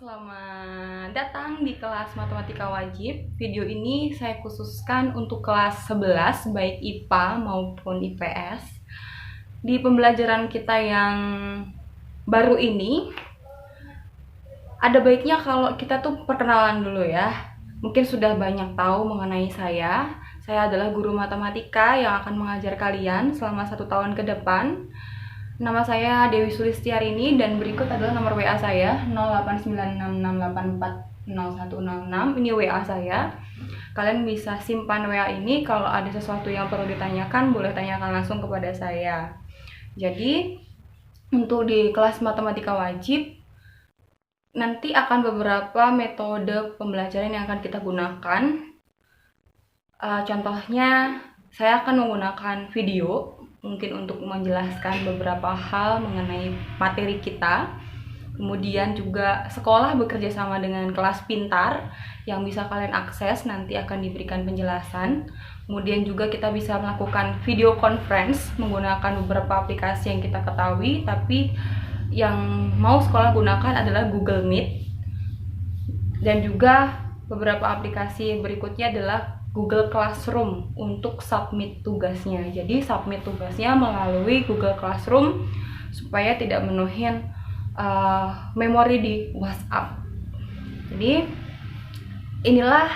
Selamat datang di kelas Matematika Wajib. Video ini saya khususkan untuk kelas 11, baik IPA maupun IPS. Di pembelajaran kita yang baru ini, ada baiknya kalau kita tuh perkenalan dulu ya. Mungkin sudah banyak tahu mengenai saya. Saya adalah guru matematika yang akan mengajar kalian selama 1 tahun ke depan. Nama saya Dewi Sulistiarini dan berikut adalah nomor WA saya 089668400106. Ini WA saya. Kalian bisa simpan WA ini, kalau ada sesuatu yang perlu ditanyakan boleh tanyakan langsung kepada saya. Jadi untuk di kelas matematika wajib nanti akan beberapa metode pembelajaran yang akan kita gunakan. Contohnya saya akan menggunakan video mungkin untuk menjelaskan beberapa hal mengenai materi kita. Kemudian juga sekolah bekerja sama dengan kelas pintar yang bisa kalian akses, nanti akan diberikan penjelasan. Kemudian juga kita bisa melakukan video conference menggunakan beberapa aplikasi yang kita ketahui, tapi yang mau sekolah gunakan adalah Google Meet. Dan juga beberapa aplikasi berikutnya adalah Google Classroom untuk submit tugasnya. Jadi submit tugasnya melalui Google Classroom supaya tidak menuhin memori di WhatsApp. Jadi inilah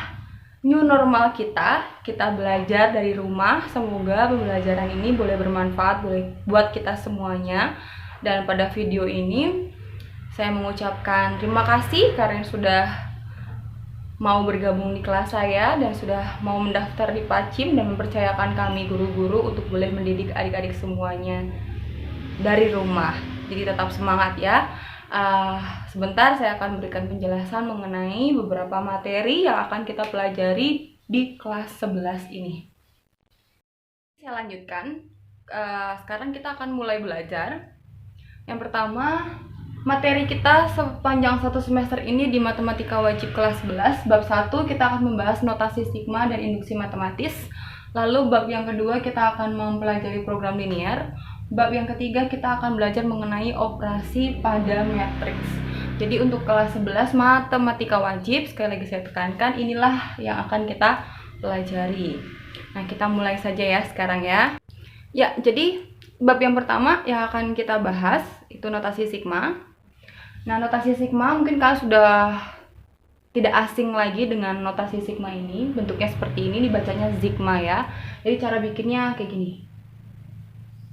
new normal kita belajar dari rumah. Semoga pembelajaran ini boleh bermanfaat buat kita semuanya. Dan pada video ini saya mengucapkan terima kasih karena sudah mau bergabung di kelas saya dan sudah mau mendaftar di PACIM dan mempercayakan kami guru-guru untuk boleh mendidik adik-adik semuanya dari rumah. Jadi tetap semangat ya. Sebentar saya akan berikan penjelasan mengenai beberapa materi yang akan kita pelajari di kelas 11 ini. Saya lanjutkan. Sekarang kita akan mulai belajar. Yang pertama, materi kita sepanjang 1 semester ini di Matematika Wajib kelas 11, bab 1 kita akan membahas notasi sigma dan induksi matematis. Lalu bab yang kedua kita akan mempelajari program linier. Bab yang ketiga kita akan belajar mengenai operasi pada matriks. Jadi untuk kelas 11 Matematika Wajib, sekali lagi saya tekankan, inilah yang akan kita pelajari. Nah, kita mulai saja ya sekarang ya. Ya, jadi bab yang pertama yang akan kita bahas itu notasi sigma. Nah, notasi sigma mungkin kalian sudah tidak asing lagi dengan notasi sigma ini. Bentuknya seperti ini, dibacanya sigma ya. Jadi cara bikinnya kayak gini.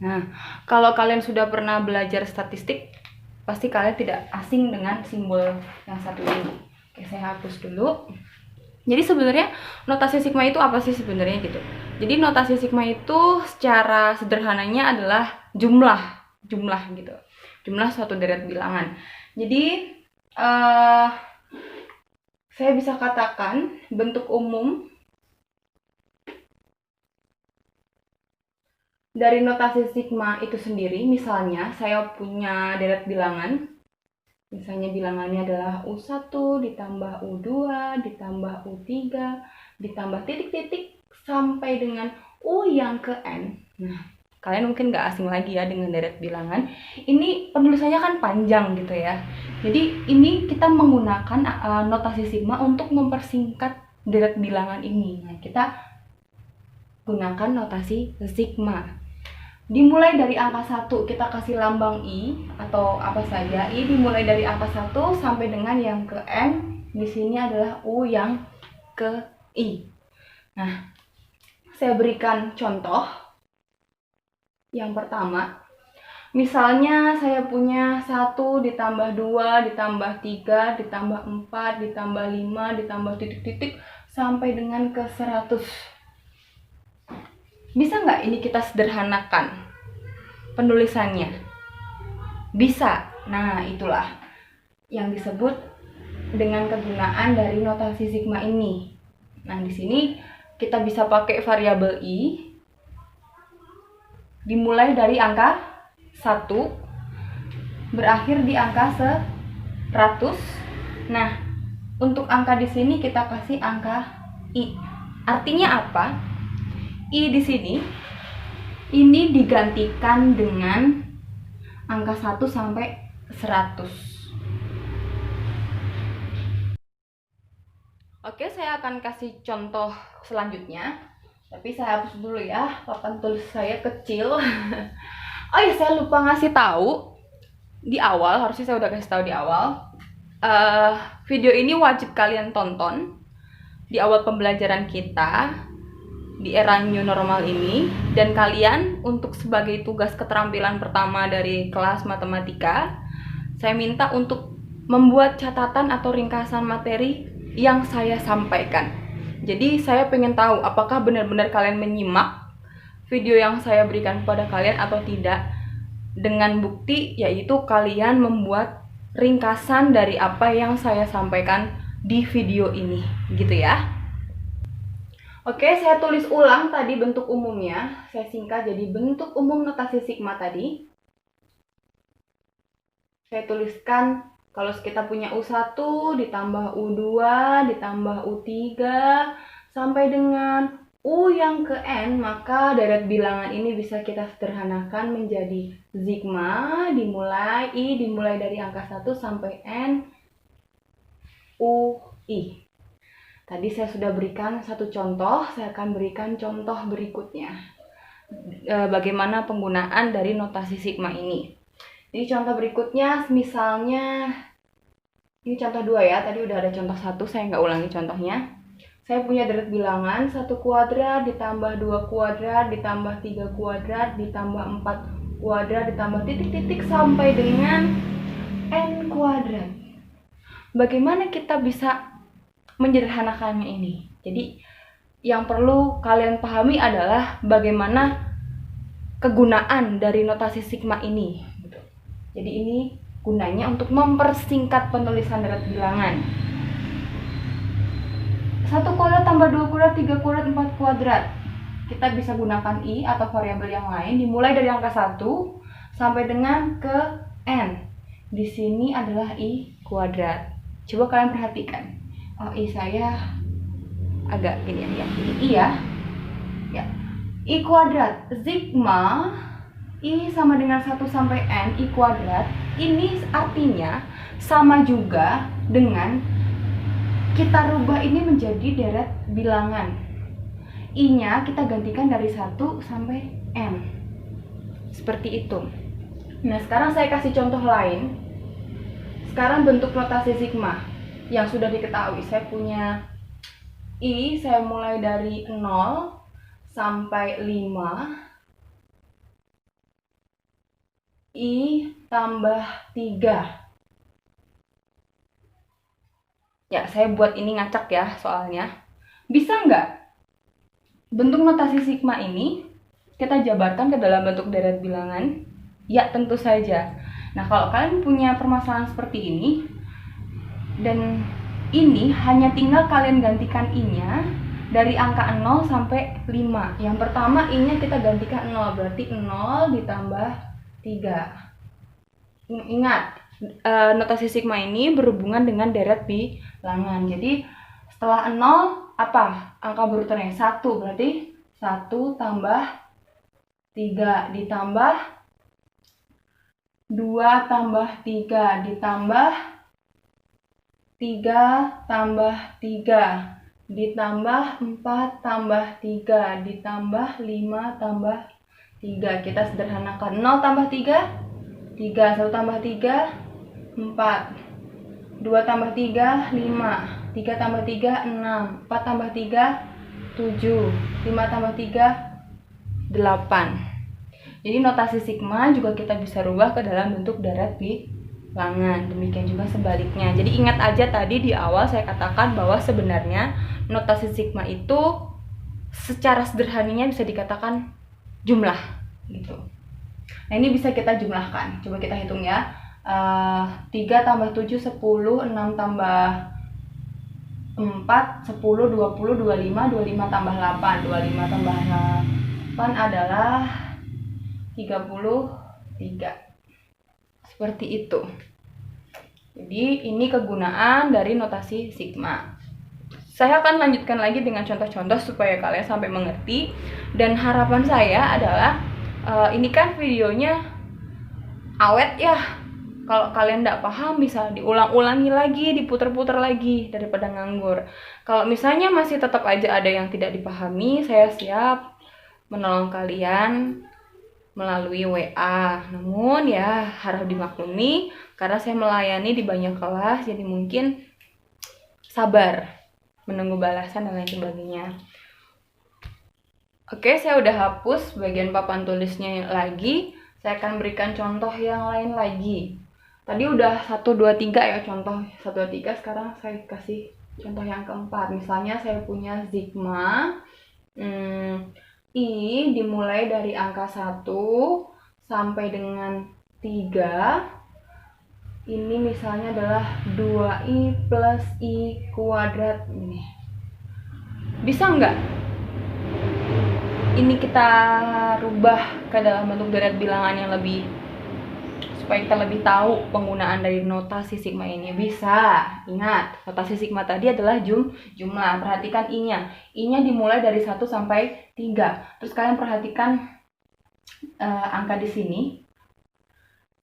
Nah, kalau kalian sudah pernah belajar statistik, pasti kalian tidak asing dengan simbol yang satu ini. Oke, saya hapus dulu. Jadi sebenarnya notasi sigma itu apa sih sebenarnya gitu? Jadi notasi sigma itu secara sederhananya adalah jumlah gitu. Jumlah suatu deret bilangan. Jadi saya bisa katakan bentuk umum dari notasi sigma itu sendiri. Misalnya saya punya deret bilangan. Misalnya bilangannya adalah U1 ditambah U2 ditambah U3 ditambah titik-titik sampai dengan U yang ke N. Nah, kalian mungkin nggak asing lagi ya dengan deret bilangan. Ini penulisannya kan panjang gitu ya. Jadi ini kita menggunakan notasi sigma untuk mempersingkat deret bilangan ini. Nah, kita gunakan notasi sigma. Dimulai dari angka 1 kita kasih lambang I atau apa saja. I dimulai dari angka 1 sampai dengan yang ke N. Di sini adalah U yang ke I. Nah, saya berikan contoh. Yang pertama, misalnya saya punya 1 ditambah 2 ditambah 3 ditambah 4 ditambah 5 ditambah titik-titik sampai dengan ke 100. Bisa nggak ini kita sederhanakan penulisannya? Bisa. Nah, itulah yang disebut dengan kegunaan dari notasi sigma ini. Nah, di sini kita bisa pakai variabel I. Dimulai dari angka 1 berakhir di angka 100. Nah, untuk angka di sini kita kasih angka I. Artinya apa? I di sini ini digantikan dengan angka 1 sampai 100. Oke, saya akan kasih contoh selanjutnya. Tapi saya hapus dulu ya, papan tulis saya kecil. Oh ya, saya lupa ngasih tahu di awal, harusnya saya udah kasih tahu di awal. Video ini wajib kalian tonton di awal pembelajaran kita di era new normal ini, dan kalian untuk sebagai tugas keterampilan pertama dari kelas matematika, saya minta untuk membuat catatan atau ringkasan materi yang saya sampaikan. Jadi saya pengen tahu apakah benar-benar kalian menyimak video yang saya berikan kepada kalian atau tidak, dengan bukti yaitu kalian membuat ringkasan dari apa yang saya sampaikan di video ini, gitu ya. Oke, saya tulis ulang tadi bentuk umumnya, saya singkat jadi bentuk umum notasi sigma tadi. Saya tuliskan kalau kita punya U1 ditambah U2 ditambah U3 sampai dengan U yang ke N, maka deret bilangan ini bisa kita sederhanakan menjadi sigma dimulai dari angka 1 sampai N UI. Tadi saya sudah berikan satu contoh, saya akan berikan contoh berikutnya. Bagaimana penggunaan dari notasi sigma ini. Jadi contoh berikutnya, misalnya ini contoh 2 ya, tadi udah ada contoh 1, saya nggak ulangi contohnya. Saya punya deret bilangan 1 kuadrat ditambah 2 kuadrat ditambah 3 kuadrat ditambah 4 kuadrat ditambah titik-titik sampai dengan N kuadrat. Bagaimana kita bisa menyederhanakannya ini? Jadi yang perlu kalian pahami adalah bagaimana kegunaan dari notasi sigma ini. Jadi ini gunanya untuk mempersingkat penulisan deret bilangan. 1 kuadrat tambah 2 kuadrat, 3 kuadrat, 4 kuadrat. Kita bisa gunakan I atau variabel yang lain dimulai dari angka 1 sampai dengan ke N. Di sini adalah I kuadrat. Coba kalian perhatikan. Oh, I saya agak gini ya. Ini I ya. Ya. I kuadrat sigma I sama dengan 1 sampai N I kuadrat. Ini artinya sama juga dengan kita rubah ini menjadi deret bilangan. I-nya kita gantikan dari 1 sampai N. Seperti itu. Nah, sekarang saya kasih contoh lain. Sekarang bentuk notasi sigma yang sudah diketahui. Saya punya I, saya mulai dari 0 sampai 5. I tambah 3. Ya, saya buat ini ngacak ya soalnya. Bisa nggak bentuk notasi sigma ini kita jabarkan ke dalam bentuk deret bilangan? Ya, tentu saja. Nah, kalau kalian punya permasalahan seperti ini, dan ini hanya tinggal kalian gantikan I-nya dari angka 0 sampai 5. Yang pertama I-nya kita gantikan 0, berarti 0 ditambah 3. Ingat, notasi sigma ini berhubungan dengan deret bilangan. Jadi setelah 0 apa? Angka berurutannya 1, berarti 1 tambah 3 ditambah 2 tambah 3 ditambah 3 tambah 3 ditambah 4 tambah 3 ditambah 5 tambah 3. Kita sederhanakan. 0 tambah 3, 3. 1 tambah 3, 4. 2 tambah 3, 5. 3 tambah 3, 6. 4 tambah 3, 7. 5 tambah 3, 8. Jadi notasi sigma juga kita bisa rubah ke dalam bentuk deret bilangan. Demikian juga sebaliknya. Jadi ingat aja tadi di awal saya katakan bahwa sebenarnya notasi sigma itu secara sederhananya bisa dikatakan jumlah gitu. Nah, ini bisa kita jumlahkan. Coba kita hitung ya. 3 tambah 7 10, 6 tambah 4 10, 20, 25, 25 tambah 8, 25 tambah 8 adalah 33. Seperti itu. Jadi ini kegunaan dari notasi sigma. Saya akan lanjutkan lagi dengan contoh-contoh supaya kalian sampai mengerti. Dan harapan saya adalah ini kan videonya awet ya, Kalau kalian nggak paham bisa diulang-ulangi lagi, diputer-puter lagi daripada nganggur. Kalau misalnya masih tetap aja ada yang tidak dipahami, saya siap menolong kalian melalui WA. Namun ya harus dimaklumi karena saya melayani di banyak kelas, jadi mungkin sabar menunggu balasan dan lain sebagainya. Oke, saya udah hapus bagian papan tulisnya lagi. Saya akan berikan contoh yang lain lagi. Tadi udah 1, 2, 3 ya contoh 1, 2, 3. Sekarang saya kasih contoh yang keempat. Misalnya saya punya sigma I dimulai dari angka 1 sampai dengan 3. Ini misalnya adalah 2i plus i kuadrat. Ini bisa nggak ini kita rubah ke dalam bentuk deret bilangan yang lebih, supaya kita lebih tahu penggunaan dari notasi sigma ini? Bisa. Ingat, notasi sigma tadi adalah jumlah. Perhatikan i-nya. I-nya dimulai dari 1 sampai 3. Terus kalian perhatikan angka di sini.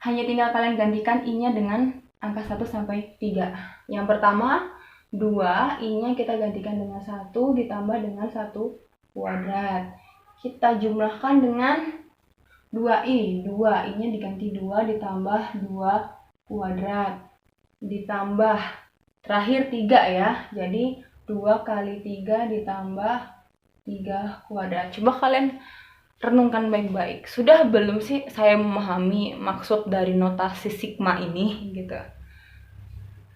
Hanya tinggal kalian gantikan i-nya dengan angka 1 sampai 3. Yang pertama, 2, i-nya kita gantikan dengan 1 ditambah dengan 1 kuadrat. Kita jumlahkan dengan 2i. 2i-nya diganti 2 ditambah 2 kuadrat. Ditambah terakhir 3 ya. Jadi 2 kali 3 ditambah 3 kuadrat. Coba kalian renungkan baik-baik. Sudah belum sih saya memahami maksud dari notasi sigma ini gitu?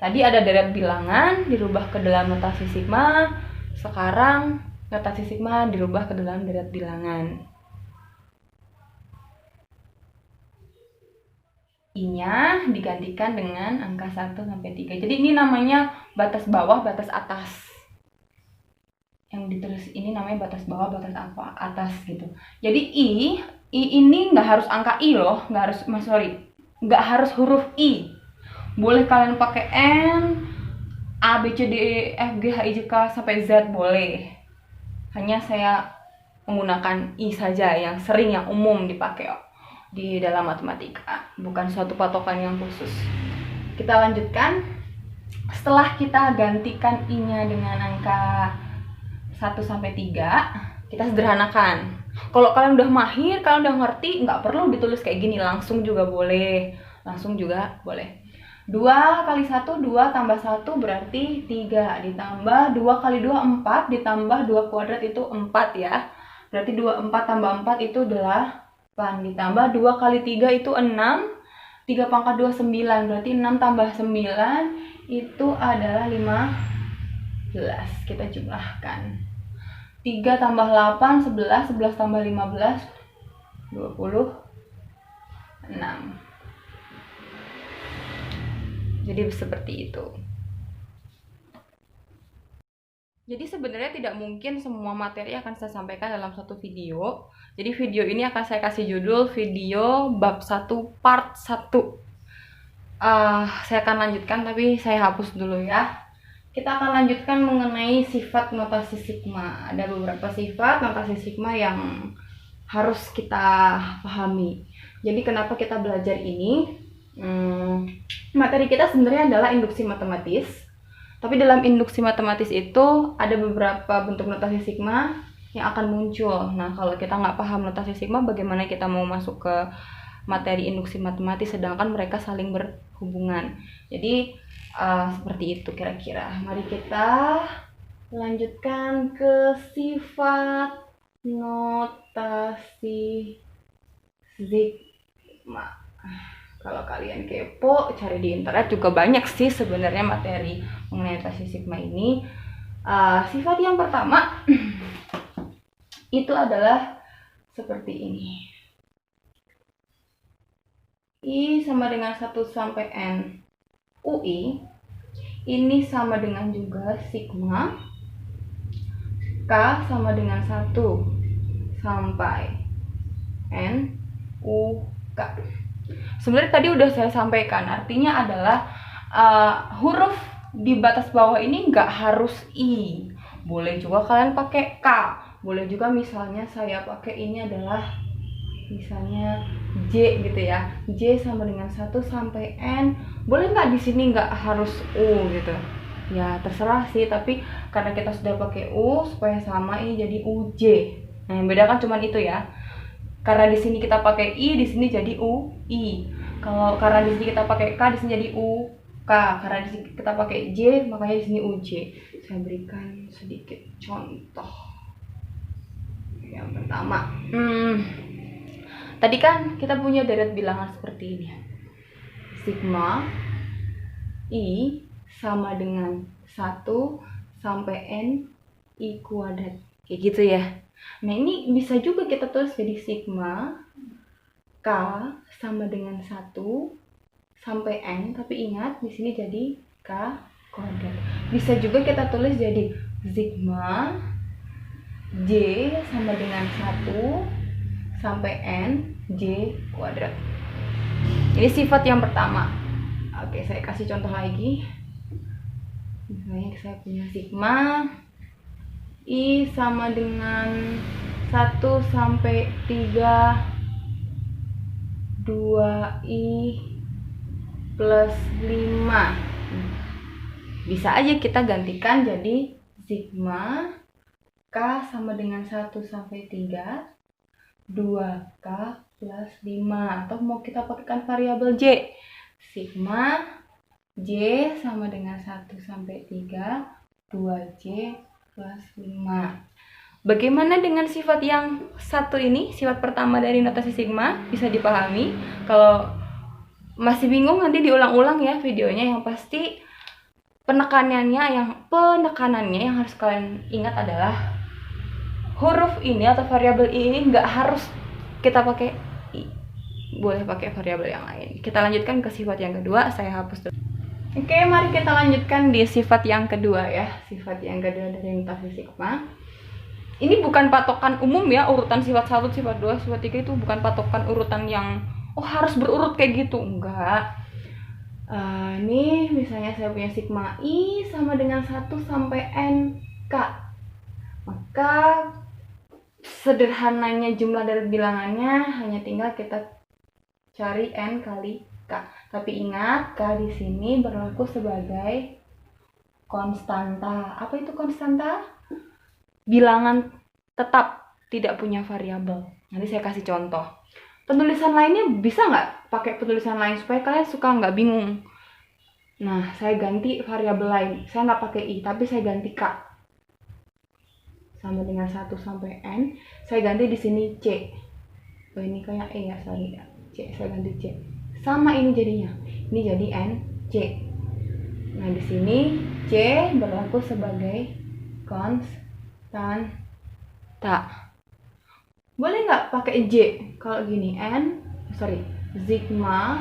Tadi ada deret bilangan dirubah ke dalam notasi sigma. Sekarang notasi sigma dirubah ke dalam deret bilangan. I-nya digantikan dengan angka 1 sampai 3. Jadi ini namanya batas bawah, batas atas. Yang ditulis ini namanya batas bawah, batas atas gitu. Jadi I ini nggak harus angka I loh, nggak harus huruf I. Boleh kalian pakai N, A, B, C, D, E, F, G, H, I, J, K sampai Z boleh. Hanya saya menggunakan I saja yang sering, yang umum dipakai di dalam matematika, bukan suatu patokan yang khusus. Kita lanjutkan. Setelah kita gantikan I-nya dengan angka 1 sampai 3, kita sederhanakan. Kalau kalian udah mahir, kalian udah ngerti, nggak perlu ditulis kayak gini, langsung juga boleh. 2 kali 1, 2 tambah 1 berarti 3, ditambah 2 kali 2, 4, ditambah 2 kuadrat itu 4 ya. Berarti 4 tambah 4 itu 8, ditambah 2 kali 3 itu 6, 3 pangkat 2, 9, berarti 6 tambah 9 itu adalah 15. Kita jumlahkan. 3 tambah 8, 11, 11 tambah 15, 26. Jadi seperti itu. Jadi sebenarnya tidak mungkin semua materi akan saya sampaikan dalam satu video. Jadi video ini akan saya kasih judul video bab 1 part 1. Saya akan lanjutkan tapi saya hapus dulu ya. Kita akan lanjutkan mengenai sifat notasi sigma. Ada beberapa sifat notasi sigma yang harus kita pahami. Jadi kenapa kita belajar ini? Materi kita sebenarnya adalah induksi matematis, tapi dalam induksi matematis itu ada beberapa bentuk notasi sigma yang akan muncul. Nah, kalau kita nggak paham notasi sigma, bagaimana kita mau masuk ke materi induksi matematis sedangkan mereka saling berhubungan? Jadi seperti itu kira-kira. Mari kita lanjutkan ke sifat notasi sigma. Kalau kalian kepo, cari di internet juga banyak sih sebenarnya materi mengenai notasi sigma ini. Sifat yang pertama itu adalah seperti ini. I sama dengan 1 sampai N UI. Ini sama dengan juga sigma. K sama dengan 1 sampai N U K. Sebenarnya tadi udah saya sampaikan, artinya adalah huruf di batas bawah ini nggak harus I. Boleh juga kalian pakai K. Boleh juga misalnya saya pakai ini adalah misalnya J gitu ya, J sama dengan 1 sampai N. Boleh nggak di sini nggak harus U gitu? Ya terserah sih, tapi karena kita sudah pakai U supaya sama, ini jadi UJ. Nah yang beda kan cuman itu ya, karena di sini kita pakai I, di sini jadi UI. Kalau karena di sini kita pakai K, di sini jadi UK. Karena di sini kita pakai J, makanya di sini UJ. Saya berikan sedikit contoh. Yang pertama, tadi kan kita punya deret bilangan seperti ini. Sigma I sama dengan 1 sampai N I kuadrat. Kayak gitu ya. Nah ini bisa juga kita tulis jadi sigma K sama dengan 1 sampai N, tapi ingat di sini jadi K kuadrat. Bisa juga kita tulis jadi sigma J sama dengan 1 sampai N J kuadrat. Ini sifat yang pertama. Oke, saya kasih contoh lagi. Misalnya saya punya sigma I sama dengan 1 sampai 3 2I plus 5. Bisa aja kita gantikan jadi sigma K sama dengan 1 sampai 3 2K plus 5. Atau mau kita pakaikan variabel J, sigma J sama dengan 1 sampai 3 2J plus 5. Bagaimana dengan sifat yang satu ini, sifat pertama dari notasi sigma? Bisa dipahami. Kalau masih bingung nanti diulang-ulang ya videonya. Yang pasti penekanannya yang harus kalian ingat adalah huruf ini atau variabel ini nggak harus kita pakai I, boleh pakai variabel yang lain. Kita lanjutkan ke sifat yang kedua. Saya hapus dulu. Oke, mari kita lanjutkan di sifat yang kedua ya. Sifat yang kedua dari notasi sigma. Ini bukan patokan umum ya, urutan sifat 1, sifat 2, sifat 3 itu bukan patokan urutan yang harus berurut kayak gitu, enggak. Nih misalnya saya punya sigma I sama dengan 1 sampai N K. Maka sederhananya jumlah dari bilangannya hanya tinggal kita cari N kali K. Tapi ingat, K di sini berlaku sebagai konstanta. Apa itu konstanta? Bilangan tetap, tidak punya variabel. Nanti saya kasih contoh. Penulisan lainnya bisa nggak pakai penulisan lain supaya kalian suka nggak bingung. Nah, saya ganti variabel lain. Saya nggak pakai I, tapi saya ganti K. Sama dengan 1 sampai N. Saya ganti di sini C. Ini kayak E ya, sorry ya. C, saya ganti C. Sama ini jadinya. Ini jadi N, C. Nah, di sini C berlaku sebagai konstanta. Boleh nggak pakai J? Kalau gini, sigma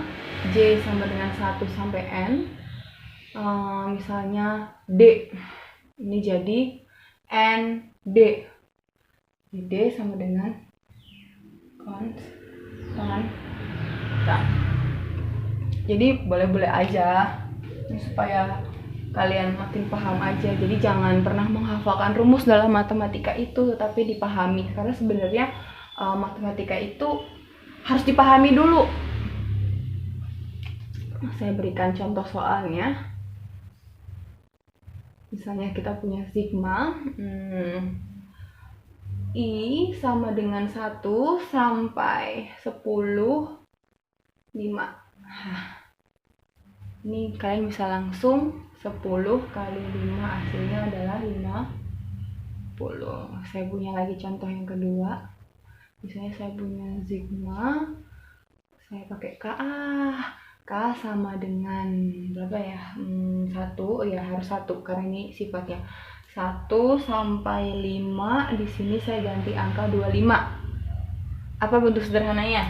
J sama dengan 1 sampai N. Misalnya D. Ini jadi N D. D sama dengan konstanta. Jadi boleh-boleh aja. Ini supaya kalian makin paham aja. Jadi jangan pernah menghafalkan rumus dalam matematika itu, tetapi dipahami. Karena sebenarnya matematika itu harus dipahami dulu. Saya berikan contoh soalnya. Misalnya kita punya sigma I sama dengan 1 sampai 10 5. Ini kalian bisa langsung 10 kali 5 hasilnya adalah 50. Saya punya lagi contoh yang kedua. Misalnya saya punya sigma, saya pakai K sama dengan berapa ya? 1, ya harus 1 karena ini sifatnya 1 sampai 5. Di sini saya ganti angka 25. Apa bentuk sederhananya?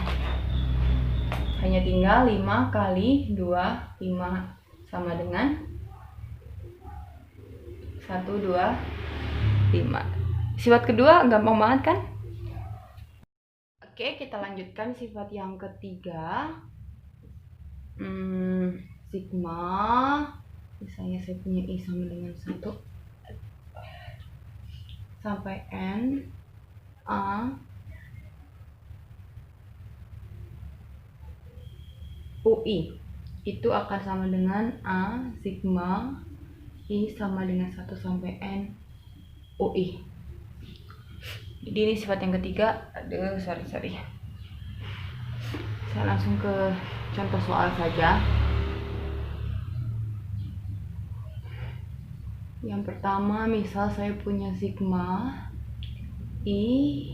Hanya tinggal 5 kali 2, 5 sama dengan 1, 2, 5. Sifat kedua gampang banget kan? Oke, kita lanjutkan sifat yang ketiga. Sigma, misalnya saya punya I sama dengan 1 sampai N A UI itu akan sama dengan A sigma I sama dengan 1 sampai N UI. Jadi ini sifat yang ketiga. Aduh, sorry. Saya langsung ke contoh soal saja. Yang pertama, misal saya punya sigma I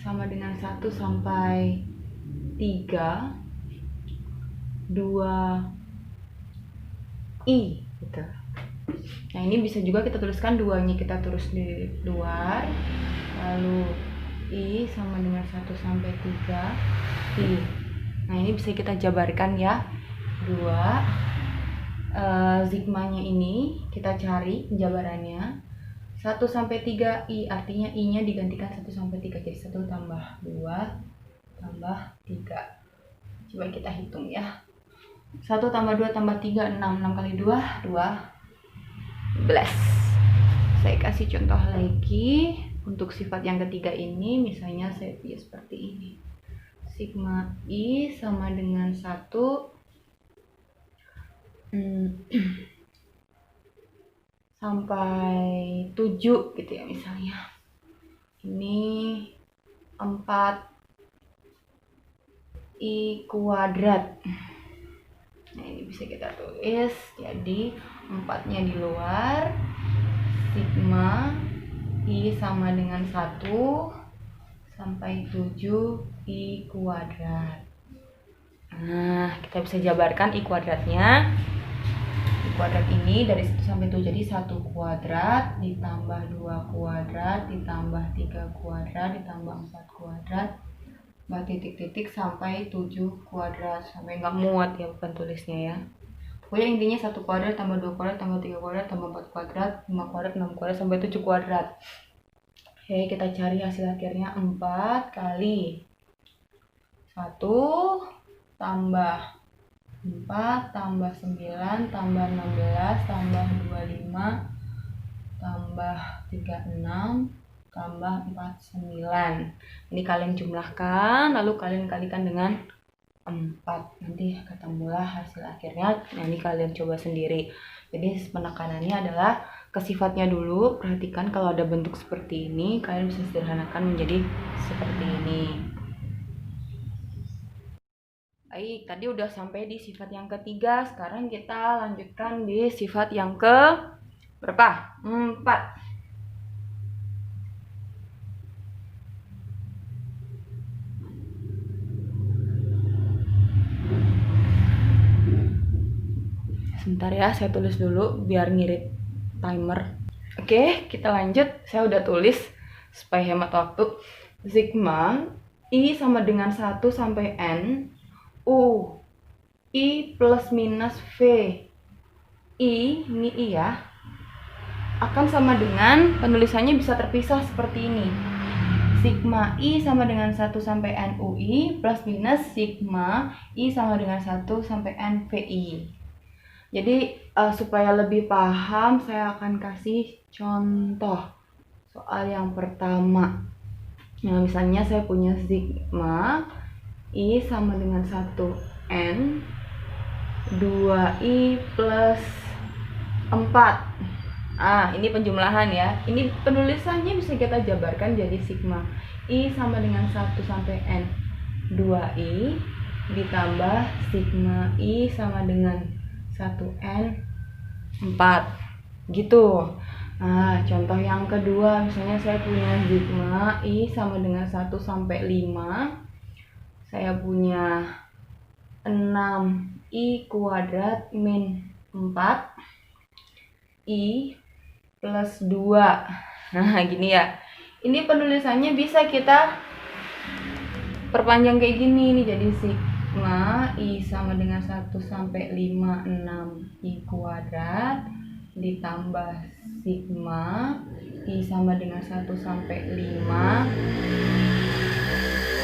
sama dengan 1 sampai 3 2I gitu. Nah, ini bisa juga kita tuliskan 2-nya kita tulis di luar, lalu I sama dengan 1 sampai 3 I. Nah, ini bisa kita jabarkan ya. 2 sigmanya ini kita cari penjabarannya 1 sampai 3 I, artinya I nya digantikan 1 sampai 3, jadi 1 tambah 2 tambah 3. Coba kita hitung ya. 1 tambah 2 tambah 3 6 kali 2 12. Saya kasih contoh lagi untuk sifat yang ketiga ini. Misalnya saya pilih seperti ini, sigma I sama dengan 1 sampai 7 gitu ya misalnya. Ini 4I kuadrat. Nah, ini bisa kita tulis, jadi 4-nya di luar, sigma I sama dengan 1 sampai 7I kuadrat. Nah, kita bisa jabarkan I kuadratnya. I kuadrat ini dari 1 sampai 7, jadi 1 kuadrat ditambah 2 kuadrat ditambah 3 kuadrat ditambah 4 kuadrat titik-titik sampai 7 kuadrat, sampai nggak muat ya bukan tulisnya ya. Pokoknya intinya 1 kuadrat tambah 2 kuadrat tambah 3 kuadrat tambah 4 kuadrat 5 kuadrat 6 kuadrat sampai 7 kuadrat. Oke, kita cari hasil akhirnya 4 kali 1 tambah 4 tambah 9 tambah 16 tambah 25 tambah 36 tambah 49. Ini kalian jumlahkan, lalu kalian kalikan dengan 4. Nanti ketemulah hasil akhirnya. Nah, ini kalian coba sendiri. Jadi penekanannya adalah ke sifatnya dulu. Perhatikan kalau ada bentuk seperti ini, kalian bisa sederhanakan menjadi seperti ini. Baik, tadi udah sampai di sifat yang ketiga. Sekarang kita lanjutkan di sifat yang ke berapa? 4. Sebentar ya, saya tulis dulu biar ngirit timer. Oke, kita lanjut. Saya udah tulis supaya hemat waktu. Sigma I sama dengan 1 sampai N U I plus minus V I, ini I ya, akan sama dengan, penulisannya bisa terpisah seperti ini. Sigma I sama dengan 1 sampai N UI plus minus sigma I sama dengan 1 sampai N VI. Jadi supaya lebih paham, saya akan kasih contoh soal yang pertama. Nah, misalnya saya punya sigma I sama dengan 1N 2I plus 4. Ini penjumlahan ya. Ini penulisannya bisa kita jabarkan jadi sigma I sama dengan 1 sampai N 2I ditambah sigma I sama dengan 1N 4 gitu. Nah, contoh yang kedua, misalnya saya punya sigma I sama dengan 1 sampai 5. Saya punya 6I kuadrat min 4I plus 2. Nah, gini ya. Ini penulisannya bisa kita perpanjang kayak gini nih, jadi sigma I sama dengan 1 sampai 5 6I kuadrat ditambah sigma I sama dengan 1 sampai 5.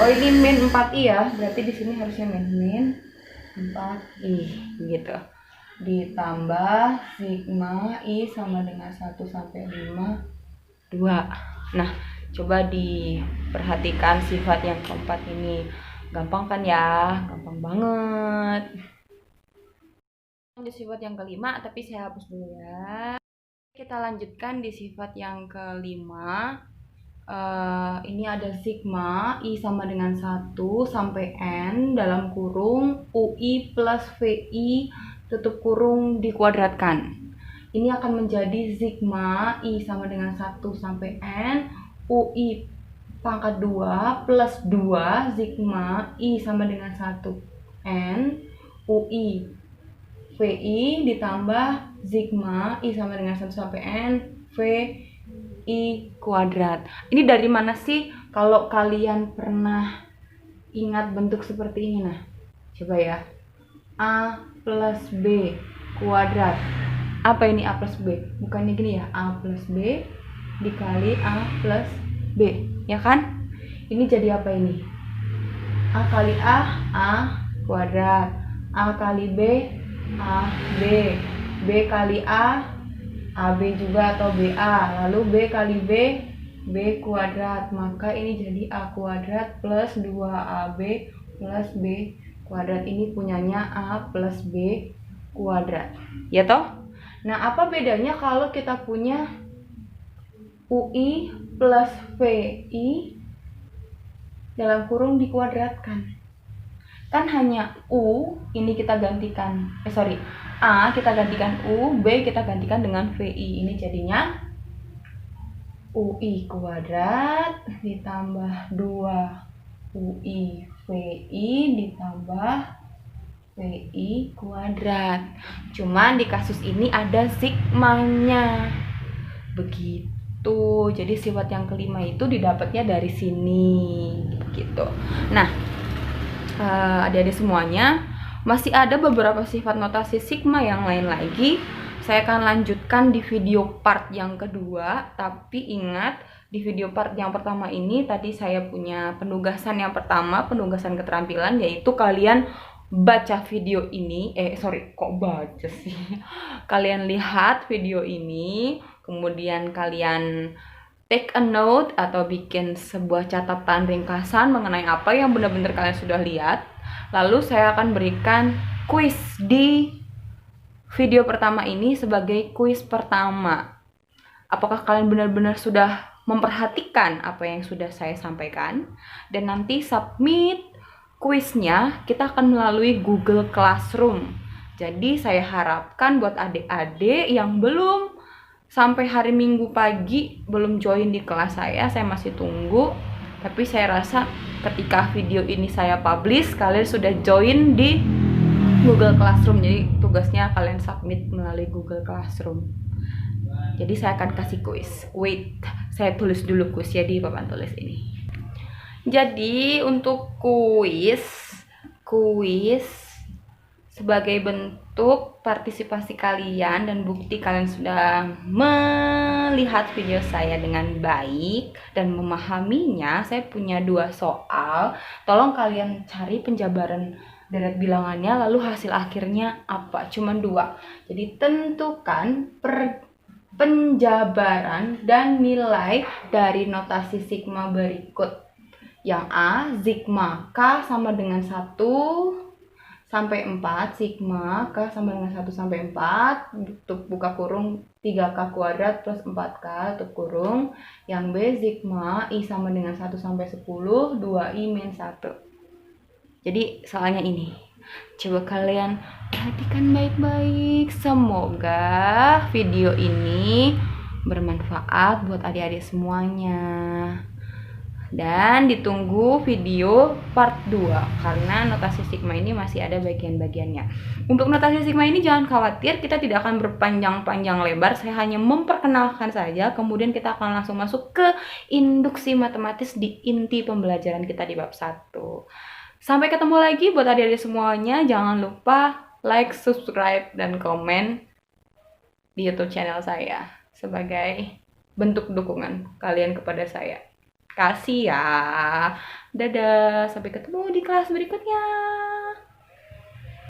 Oh, ini min 4I ya. Berarti di sini harusnya min 4I gitu. Ditambah sigma I sama dengan 1 sampai 5 2. Nah, coba diperhatikan sifat yang keempat ini. Gampang kan ya? Gampang banget. Lanjut sifat yang kelima, tapi saya hapus dulu ya. Kita lanjutkan di sifat yang kelima. Ini ada sigma I sama dengan 1 sampai N dalam kurung UI plus VI tutup kurung dikuadratkan. Ini akan menjadi sigma I sama dengan 1 sampai N UI pangkat 2 plus 2 sigma I sama dengan 1 N UI VI ditambah sigma I sama dengan 1 sampai N VI kuadrat. Ini dari mana sih? Kalau kalian pernah ingat bentuk seperti ini, nah coba ya. A plus B kuadrat. Apa ini A plus B? Bukannya gini ya, A plus B dikali A plus B, ya kan? Ini jadi apa ini? A kali A kuadrat. A kali B, A B. B kali AB juga atau BA. Lalu B kali B, B kuadrat. Maka ini jadi A kuadrat plus 2AB plus B kuadrat. Ini punyanya A plus B kuadrat. Ya toh? Nah, apa bedanya kalau kita punya UI plus VI dalam kurung dikuadratkan? Kan hanya U ini kita gantikan, A kita gantikan U, B kita gantikan dengan VI. Ini jadinya UI kuadrat ditambah 2 UI VI ditambah VI kuadrat. Cuman di kasus ini ada sigmanya. Begitu. Jadi sifat yang kelima itu didapatnya dari sini. Gitu. Nah, adik-adik semuanya, masih ada beberapa sifat notasi sigma yang lain lagi. Saya akan lanjutkan di video part yang kedua. Tapi ingat, di video part yang pertama ini tadi saya punya penugasan yang pertama, penugasan keterampilan, yaitu kalian baca video ini. Kok baca sih? Kalian lihat video ini, kemudian kalian take a note atau bikin sebuah catatan ringkasan mengenai apa yang benar-benar kalian sudah lihat. Lalu saya akan berikan kuis di video pertama ini sebagai kuis pertama. Apakah kalian benar-benar sudah memperhatikan apa yang sudah saya sampaikan? Dan nanti submit kuisnya kita akan melalui Google Classroom. Jadi saya harapkan buat adik-adik yang belum sampai hari Minggu pagi belum join di kelas saya masih tunggu. Tapi saya rasa ketika video ini saya publish, kalian sudah join di Google Classroom. Jadi tugasnya kalian submit melalui Google Classroom. Jadi saya akan kasih kuis. Wait, saya tulis dulu kuisnya di papan tulis ini. Jadi untuk kuis sebagai bentuk partisipasi kalian dan bukti kalian sudah melihat video saya dengan baik dan memahaminya, saya punya 2 soal. Tolong kalian cari penjabaran deret bilangannya, lalu hasil akhirnya apa? Cuman 2. Jadi tentukan penjabaran dan nilai dari notasi sigma berikut. Yang A, sigma K sama dengan 1 sampai 4, sigma K sama dengan 1 sampai 4, tutup buka kurung 3K kuadrat plus 4K tutup kurung. Yang B, sigma I sama dengan 1 sampai 10, 2I min 1. Jadi soalnya ini, coba kalian perhatikan baik-baik. Semoga video ini bermanfaat buat adik-adik semuanya. Dan ditunggu video part 2 karena notasi sigma ini masih ada bagian-bagiannya. Untuk notasi sigma ini jangan khawatir, kita tidak akan berpanjang-panjang lebar. Saya hanya memperkenalkan saja, kemudian kita akan langsung masuk ke induksi matematis di inti pembelajaran kita di bab 1. Sampai ketemu lagi buat adik-adik semuanya. Jangan lupa like, subscribe, dan komen di YouTube channel saya sebagai bentuk dukungan kalian kepada saya. Kasih ya. Dadah, sampai ketemu di kelas berikutnya.